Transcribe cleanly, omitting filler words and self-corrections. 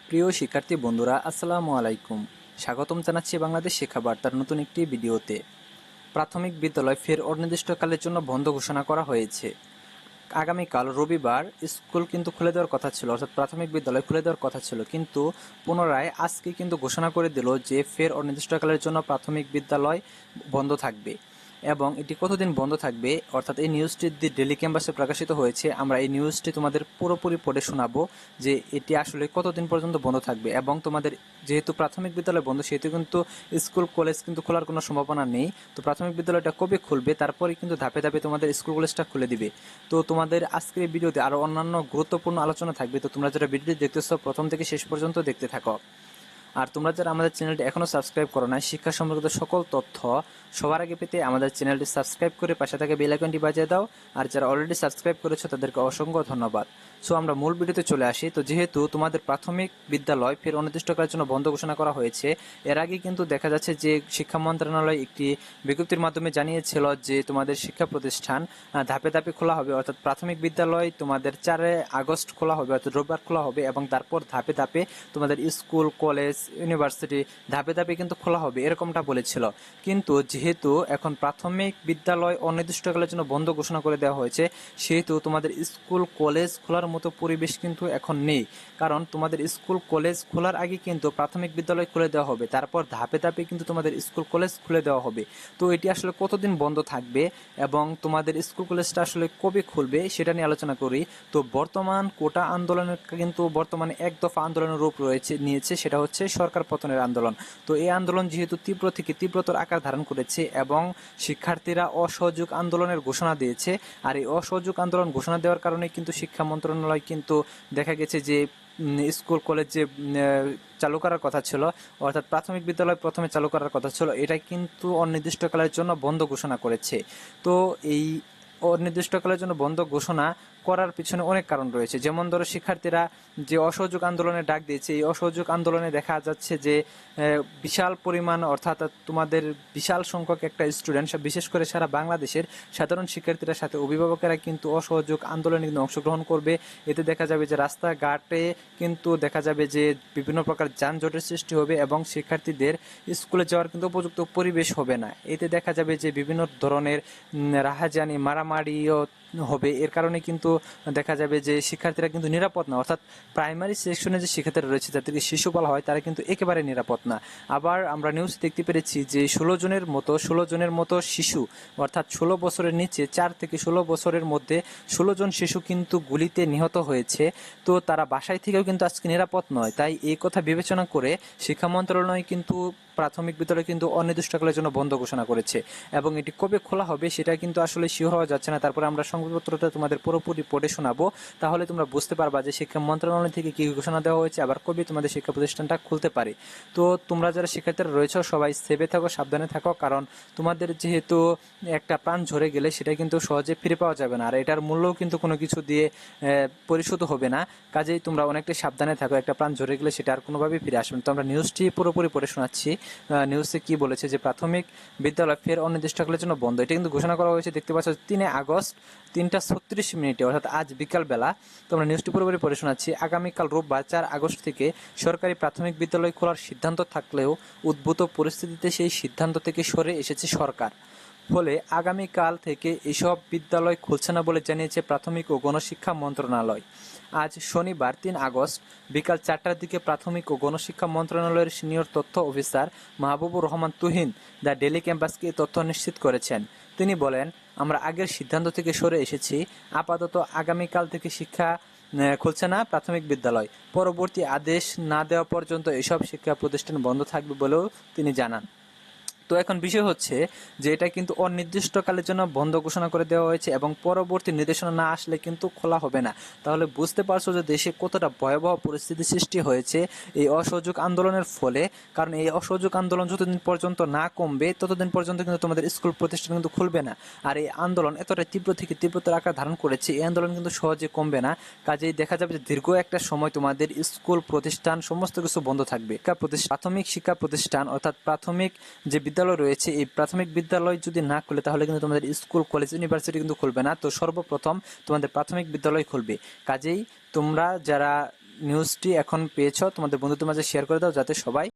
প্রিয় শিক্ষার্থী বন্ধুরা, আসসালামু আলাইকুম। স্বাগতম জানাচ্ছি বাংলাদেশ শিক্ষা বার্তার নতুন একটি ভিডিওতে। প্রাথমিক বিদ্যালয় ফের অনির্দিষ্টকালের জন্য বন্ধ ঘোষণা করা হয়েছে। আগামীকাল রবিবার স্কুল কিন্তু খুলে দেওয়ার কথা ছিল, অর্থাৎ প্রাথমিক বিদ্যালয় খুলে দেওয়ার কথা ছিল, কিন্তু পুনরায় আজকে কিন্তু ঘোষণা করে দিল যে ফের অনির্দিষ্টকালের জন্য প্রাথমিক বিদ্যালয় বন্ধ থাকবে। এবং এটি কতদিন বন্ধ থাকবে, অর্থাৎ এই নিউজটি ডেইলি ক্যাম্পাসে প্রকাশিত হয়েছে। আমরা এই নিউজটি তোমাদের পুরোপুরি পড়ে শোনাবো যে এটি আসলে কতদিন পর্যন্ত বন্ধ থাকবে। এবং তোমাদের যেহেতু প্রাথমিক বিদ্যালয় বন্ধ, সেহেতু কিন্তু স্কুল কলেজ কিন্তু খোলার কোনো সম্ভাবনা নেই। তো প্রাথমিক বিদ্যালয়টা কবে খুলবে, তারপরে কিন্তু ধাপে ধাপে তোমাদের স্কুল কলেজটা খুলে দিবে। তো তোমাদের আজকের এই ভিডিওতে আরও অন্যান্য গুরুত্বপূর্ণ আলোচনা থাকবে। তো তোমরা যারা ভিডিওটি দেখতেছো প্রথম থেকে শেষ পর্যন্ত দেখতে থাকো। আর তোমরা যারা আমাদের চ্যানেলটি এখনও সাবস্ক্রাইব করো না, শিক্ষা সম্পর্কিত সকল তথ্য সবার আগে পেতে আমাদের চ্যানেলটি সাবস্ক্রাইব করে পাশে থাকে বেল আইকনটি বাজিয়ে দাও। আর যারা অলরেডি সাবস্ক্রাইব করেছো তাদেরকে অসংখ্য ধন্যবাদ। সো আমরা মূল ভিডিওতে চলে আসি। তো যেহেতু তোমাদের প্রাথমিক বিদ্যালয় ফের অনির্দিষ্টকালের জন্য বন্ধ ঘোষণা করা হয়েছে, এর আগে কিন্তু দেখা যাচ্ছে যে শিক্ষা মন্ত্রণালয় একটি বিজ্ঞপ্তির মাধ্যমে জানিয়েছিল যে তোমাদের শিক্ষা প্রতিষ্ঠান ধাপে ধাপে খোলা হবে, অর্থাৎ প্রাথমিক বিদ্যালয় তোমাদের 4 আগস্ট খোলা হবে, অর্থাৎ রোববার খোলা হবে, এবং তারপর ধাপে ধাপে তোমাদের স্কুল কলেজ ইউনিভার্সিটি ধাপে ধাপে কিন্তু খোলা হবে, এরকমটা বলেছিল। কিন্তু যেহেতু এখন প্রাথমিক বিদ্যালয় অনির্দিষ্টকালের জন্য বন্ধ ঘোষণা করে দেওয়া হয়েছে, সেহেতু তোমাদের স্কুল কলেজ খোলার মতো পরিবেশ কিন্তু এখন নেই। কারণ তোমাদের স্কুল কলেজ খোলার আগে কিন্তু প্রাথমিক বিদ্যালয় খুলে দেওয়া হবে, তারপর ধাপে ধাপে কিন্তু তোমাদের স্কুল কলেজ খুলে দেওয়া হবে। তো এটি আসলে কতদিন বন্ধ থাকবে এবং তোমাদের স্কুল কলেজটা আসলে কবে খুলবে সেটা নিয়ে আলোচনা করি। তো বর্তমান কোটা আন্দোলনের কিন্তু বর্তমানে এক দফা আন্দোলনের রূপ নিয়েছে, সেটা হচ্ছে সরকার পতনের আন্দোলন। তো এই আন্দোলন যেহেতু তীব্র থেকে তীব্রতর আকার ধারণ করেছে এবং শিক্ষার্থীরা অসহযোগ আন্দোলনের ঘোষণা দিয়েছে, আর এই অসহযোগ আন্দোলন ঘোষণা দেওয়ার কারণে কিন্তু শিক্ষা মন্ত্রণালয় কিন্তু দেখা গেছে যে স্কুল কলেজ যে চালু করার কথা ছিল, অর্থাৎ প্রাথমিক বিদ্যালয় প্রথমে চালু করার কথা ছিল, এটা কিন্তু অনির্দিষ্টকালের জন্য বন্ধ ঘোষণা করেছে। তো এই অনির্দিষ্টকালের জন্য বন্ধ ঘোষণা করার পিছনে অনেক কারণ রয়েছে। যেমন ধরো, শিক্ষার্থীরা যে অসহযোগ আন্দোলনের ডাক দিয়েছে, এই অসহযোগ আন্দোলনে দেখা যাচ্ছে যে বিশাল পরিমাণ, অর্থাৎ তোমাদের বিশাল সংখ্যক একটা স্টুডেন্ট, বিশেষ করে সারা বাংলাদেশের সাধারণ শিক্ষার্থীরা সাথে অভিভাবকেরা কিন্তু অসহযোগ আন্দোলনে কিন্তু অংশগ্রহণ করবে। এতে দেখা যাবে যে রাস্তাঘাটে কিন্তু দেখা যাবে যে বিভিন্ন প্রকার যানজটের সৃষ্টি হবে এবং শিক্ষার্থীদের স্কুলে যাওয়ার কিন্তু উপযুক্ত পরিবেশ হবে না। এতে দেখা যাবে যে বিভিন্ন ধরনের রাহাজানি মারামারিও হবে। এর কারণে কিন্তু দেখা যাবে যে শিক্ষার্থীরা কিন্তু নিরাপদ না, অর্থাৎ প্রাইমারি সেকশনে যে শিক্ষার্থীরা রয়েছে, যাদেরকে শিশু বলা হয়, তারা কিন্তু একেবারে নিরাপদ না। আবার আমরা নিউজ দেখতে পেরেছি যে 16 জনের মতো শিশু, অর্থাৎ 16 বছরের নিচে 4 থেকে 16 বছরের মধ্যে 16 জন শিশু কিন্তু গুলিতে নিহত হয়েছে। তো তারা বাসায় থেকেও কিন্তু আজকে নিরাপদ নয়। তাই এই কথা বিবেচনা করে শিক্ষা মন্ত্রণালয় কিন্তু প্রাথমিক বিদ্যালয় কিন্তু অনির্দিষ্টকালের জন্য বন্ধ ঘোষণা করেছে, এবং এটি কবে খোলা হবে সেটা কিন্তু আসলে শিওর হওয়া যাচ্ছে না। তারপরে আমরা সংবাদপত্রটা তোমাদের পুরোপুরি পড়ে শোনাবো, তাহলে তোমরা বুঝতে পারবা যে শিক্ষা মন্ত্রণালয় থেকে কি ঘোষণা দেওয়া হয়েছে, আবার কবে তোমাদের শিক্ষা প্রতিষ্ঠানটা খুলতে পারে। তো তোমরা যারা শিক্ষার্থীরা রয়েছে সবাই সেভে থাকো, সাবধানে থাকো, কারণ তোমাদের যেহেতু একটা প্রাণ ঝরে গেলে সেটা কিন্তু সহজে ফিরে পাওয়া যাবে না, আর এটার মূল্যও কিন্তু কোনো কিছু দিয়ে পরিশোধ হবে না। কাজেই তোমরা অনেকটাই সাবধানে থাকো, একটা প্রাণ ঝরে গেলে সেটা আর কোনোভাবেই ফিরে আসবে না। তো আমরা নিউজটি পুরোপুরি পড়ে শোনাচ্ছি। নিউজে কি বলেছে যে প্রাথমিক বিদ্যালয় ফের অনির্দিষ্টকালের জন্য বন্ধ, এটা কিন্তু ঘোষণা করা হয়েছে। দেখতে পাচ্ছ 3 আগস্ট 3:36 অর্থাৎ আজ বিকালবেলা। তো আমরা নিউজটি পুরোপুরি পড়ে শোনাচ্ছি। আগামীকাল রোববার 4 আগস্ট থেকে সরকারি প্রাথমিক বিদ্যালয় খোলার সিদ্ধান্ত থাকলেও উদ্ভূত পরিস্থিতিতে সেই সিদ্ধান্ত থেকে সরে এসেছে সরকার। ফলে আগামীকাল থেকে এসব বিদ্যালয় খুলছে না বলে জানিয়েছে প্রাথমিক ও গণশিক্ষা মন্ত্রণালয়। আজ শনিবার 3 আগস্ট বিকাল 4টার দিকে প্রাথমিক ও গণশিক্ষা মন্ত্রণালয়ের সিনিয়র তথ্য officer Mahbubur Rahman Tuhin the daily ক্যাম্পাসকে তথ্য নিশ্চিত করেছেন। তিনি বলেন, আমরা আগের সিদ্ধান্ত থেকে সরে এসেছি। আপাতত আগামীকাল থেকে শিক্ষা খুলছে না প্রাথমিক বিদ্যালয়। পরবর্তী আদেশ না দেওয়া পর্যন্ত এসব শিক্ষা প্রতিষ্ঠান বন্ধ থাকবে বলেও তিনি জানান। তো এখন বিষয় হচ্ছে যে এটা কিন্তু অনির্দিষ্টকালের জন্য বন্ধ ঘোষণা করে দেওয়া হয়েছে, এবং পরবর্তী নির্দেশনা না আসলে কিন্তু খোলা হবে না। তাহলে বুঝতে পারছো যে দেশে কতটা ভয়াবহ পরিস্থিতি সৃষ্টি হয়েছে এই অসহযোগ আন্দোলনের ফলে। কারণ এই অসহযোগ আন্দোলন যতদিন পর্যন্ত না কমবে ততদিন পর্যন্ত কিন্তু তোমাদের স্কুল প্রতিষ্ঠান কিন্তু খুলবে না। আর এই আন্দোলন এতটা তীব্র থেকে তীব্রতর আকার ধারণ করেছে, এই আন্দোলন কিন্তু সহজে কমবে না। কাজেই দেখা যাবে যে দীর্ঘ একটা সময় তোমাদের স্কুল প্রতিষ্ঠান সমস্ত কিছু বন্ধ থাকবে। প্রাথমিক শিক্ষা প্রতিষ্ঠান অর্থাৎ প্রাথমিক যে বিদ্যালয় রয়েছে, এই প্রাথমিক বিদ্যালয় যদি না খুলে তাহলে কিন্তু তোমাদের স্কুল কলেজ ইউনিভার্সিটি কিন্তু খুলবে না। তো সর্বপ্রথম তোমাদের প্রাথমিক বিদ্যালয় খুলবে। কাজেই তোমরা যারা নিউজটি এখন পেয়েছো তোমাদের বন্ধুদের মাঝে শেয়ার করে দাও যাতে সবাই